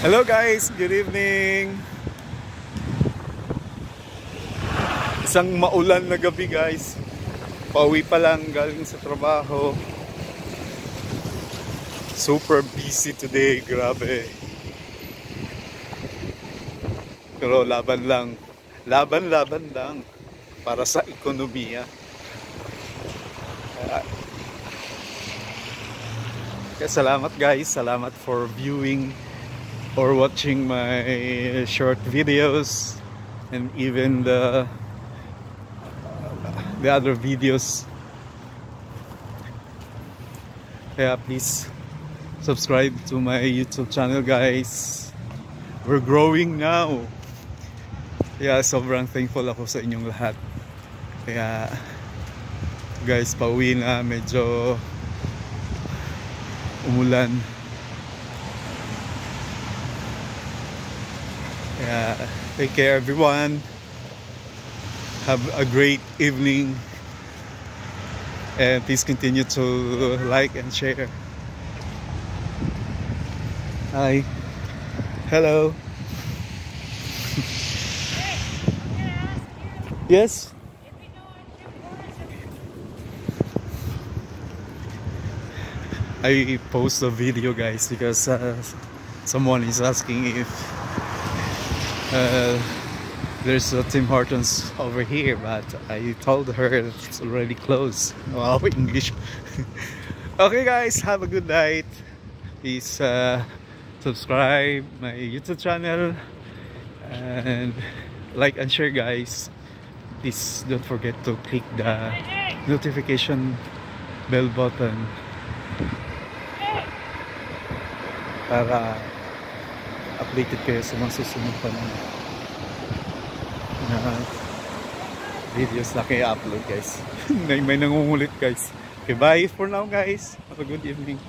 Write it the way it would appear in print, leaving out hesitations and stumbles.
Hello guys, good evening. Isang maulan na gabi guys. Pauwi pa lang galing sa trabaho. Super busy today, grabe. Pero laban lang. Laban lang para sa ekonomiya. Kaya salamat guys, salamat for viewing or watching my short videos and even the other videos. Kaya please subscribe to my YouTube channel guys. We're growing now. Kaya sobrang thankful ako sa inyong lahat. Kaya guys, pauwi na, medyo umulan. Kaya take care everyone. Have a great evening. And please continue to like and share. Hi. Hello. Yes. I post a video guys because someone is asking if there's a Tim Hortons over here, but I told her it's already closed. Wow, English. Okay guys, have a good night. Please subscribe my YouTube channel and like and share guys. Please don't forget to click the notification bell button para updated kayo sa mga susunod pa na videos na kayo upload guys. May nangungulit guys. Okay, bye for now guys. Have a good evening.